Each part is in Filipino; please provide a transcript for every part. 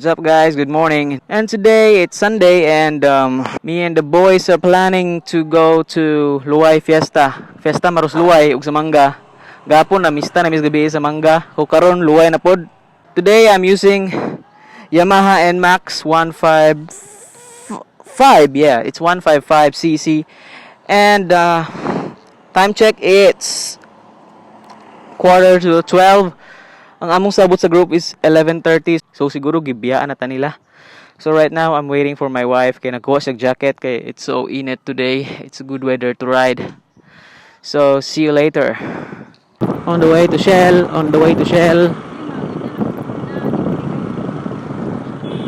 What's up guys? Good morning. And today it's Sunday and me and the boys are planning to go to Luay Fiesta. Fiesta Maros Luay ug sa Manga. Gapon na mista na mis gabi sa Manga. Ko karon Luay na pod. Today I'm using Yamaha NMAX 155. Yeah, it's 155cc. And time check, it's 11:45. Ang among sabot sa group is 11:30. So siguro gibiyaan na ta nila. So right now I'm waiting for my wife kay nagkuha siya jacket kay it's so init today. It's a good weather to ride. So see you later. On the way to Shell.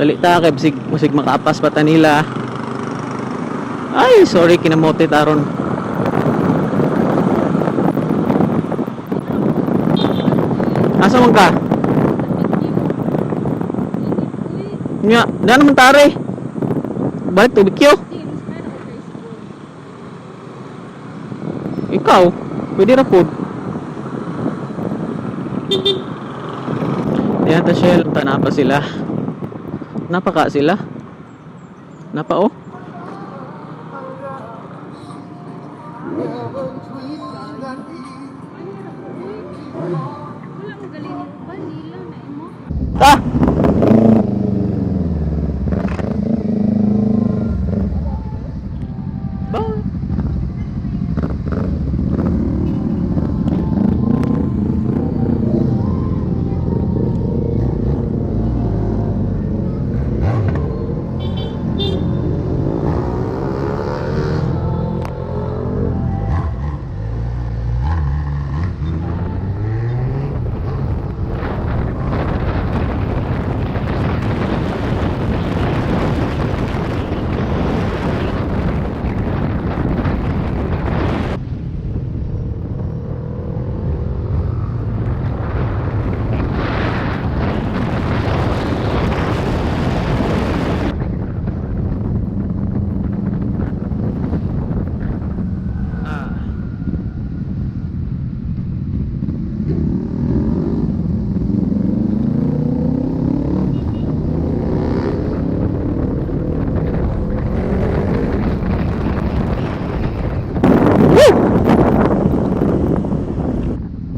Dali ta kay musig makapas pa ta nila. Ay, sorry kinamote taron. Asa man ka? Nya, na naman tare. Balik tubig kyo. Ikaw, pwede na po. Yan ta Shell, tanapa sila. Napaka sila. Napa oh. Ah!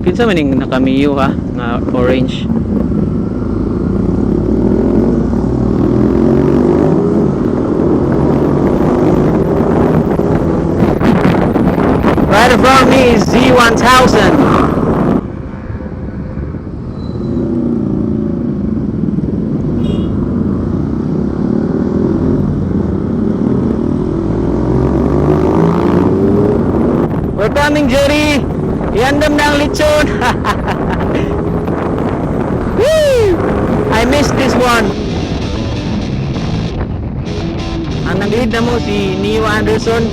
Kinsa man ning nakamiyo ha nga orange. Right in front of me is Z1000. We're coming, Jerry. Yandam na ang lechon. Woo! I missed this one. Ang nag-lead na mo si Neo Anderson.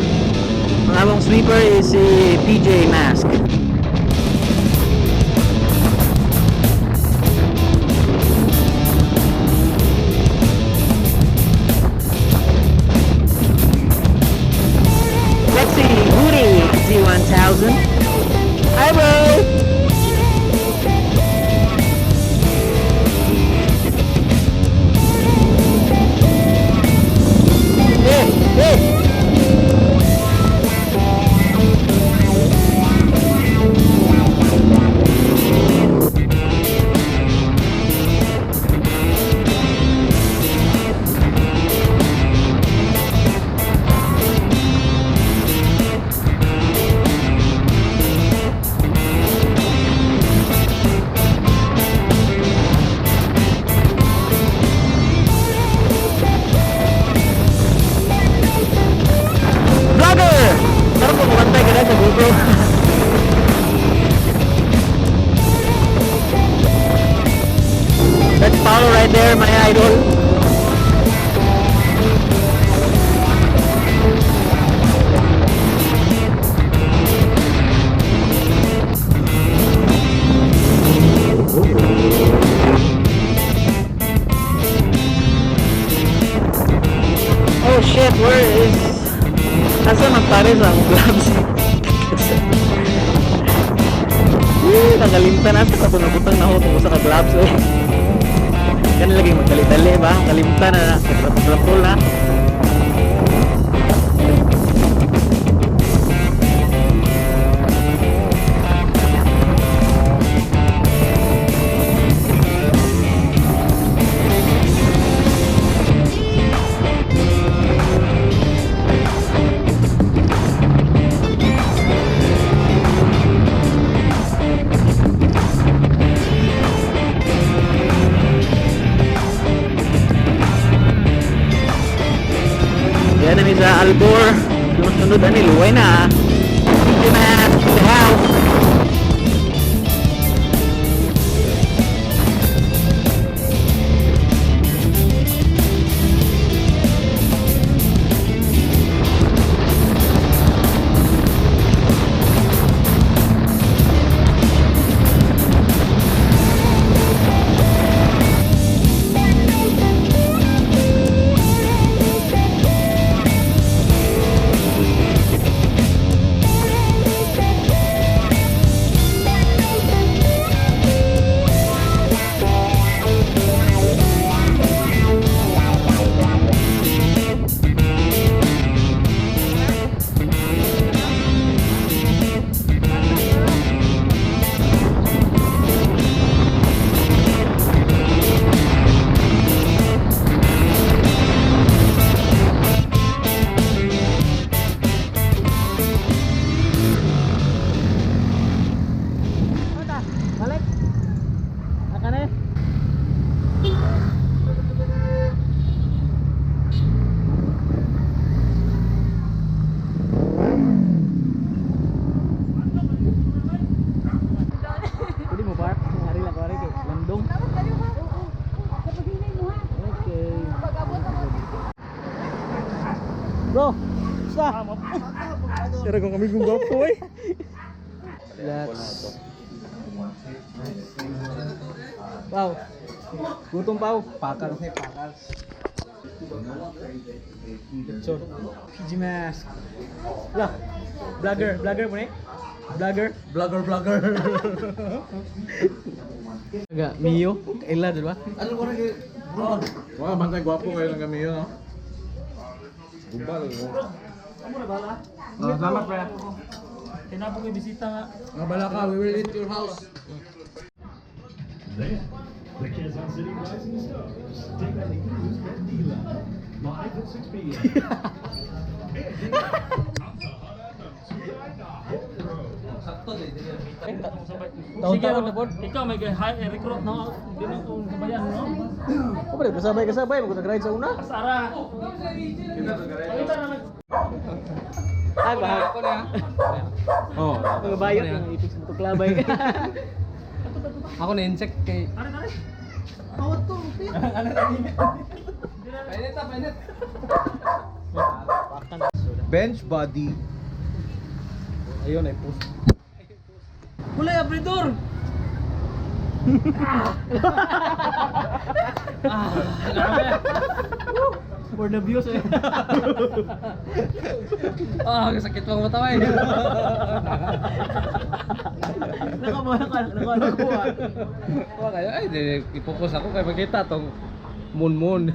Ang among sweeper is si PJ Mask. Sexy booty Z1000. Hi bro! Hey! That's Paulo right there, my idol. Oh shit, where is... Asa magpares ang gloves? Nagalimtan asa ka, punabutang na ako sa ka-gloves eh. Kan lagi magdali-dali ba? Kalimutan na. Pagratol na. Yan na sa Albor. Sunod ani luway na. Hindi na the house. Balik. Akan eh. Pwede mo park? Hari lang ko rin kay Landong. Okay. Bro, sa. Sira kong kami kung gapo eh. Let's. Wow. Gutom pa pakal saya pakal. So, PG Mask. Lah, vlogger mo ni? Vlogger. Agak Mio, Ella diba? Ano ko rin kayo? Wah, bantay gwapo kayo ng Mio, no? Gumbal. Selamat, pre. Tinapos may bisita nga. Bala ka, we will eat your house. Then, the Quezon City Rising Stars take on the Eagles Mandila live at 6 p.m. Sige, ikaw may recruit no? Hindi mo kung kabayan, no? Kung pwede, kasabay, mag-ride sa una. Sara! Ah, bahag ko na. Oh. Mga bayot, yung ipis mo ito klabay. Ako na insect kay... Tari! Painit. Bench body. Ayun ay post. Kulay, abridor! For the views eh. Sakit pang mata eh. Nakakuha. Kuha kayo, ay, ipopost ako kaya makita tong moon.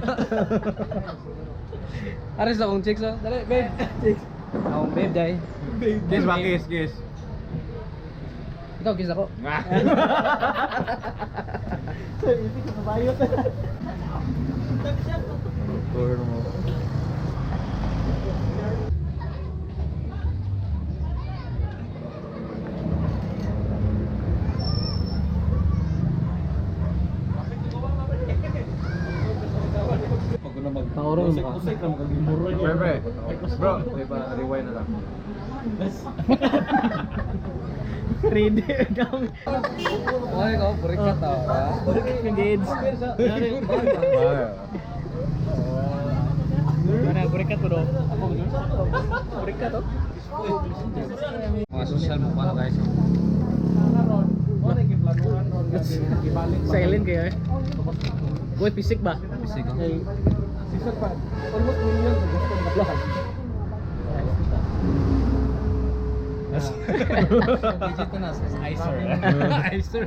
Aris akong chicks, oh. Dali, babe. Akong babe, day. Kiss ba, kiss. Ikaw, kiss ako. Ipis mo bayot. Turn mo. Taurong mo ka. Bebe, bro, may pa rewind na lang. Ready down. Ay, ko, break ka tao. Engage. Mana break to do? Break to? Mga social mo pala guys. Silent kayo eh. Boy, pisik ba? Bisig ko. Pisik pa. Almost million sa gusto ng kablahan. Digit na sa Icer. Icer.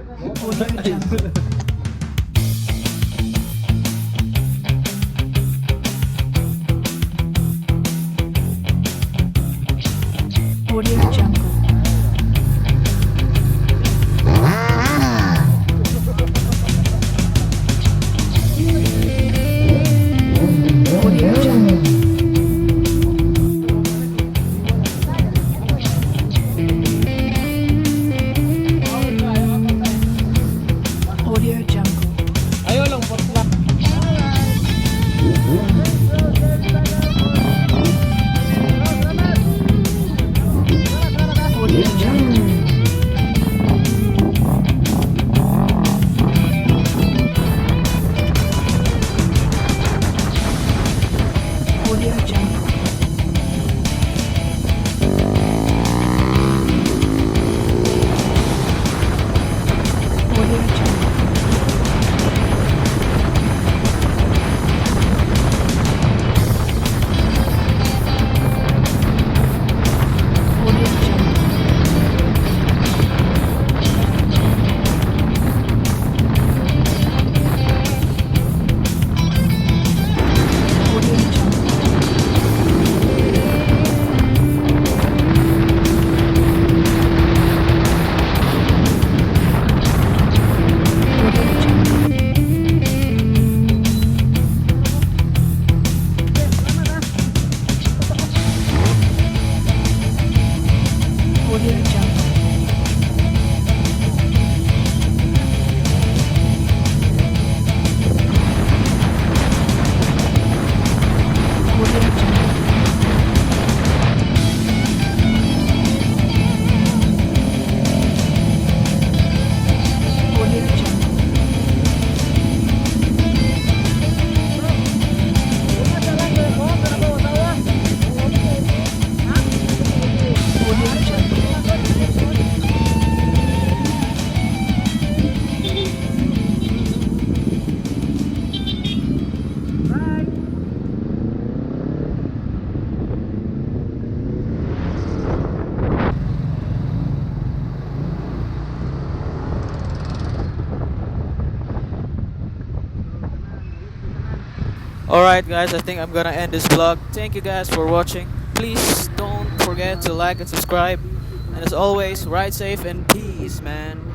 Alright guys, I think I'm gonna end this vlog. Thank you guys for watching. Please don't forget to like and subscribe. And as always, ride safe and peace, man.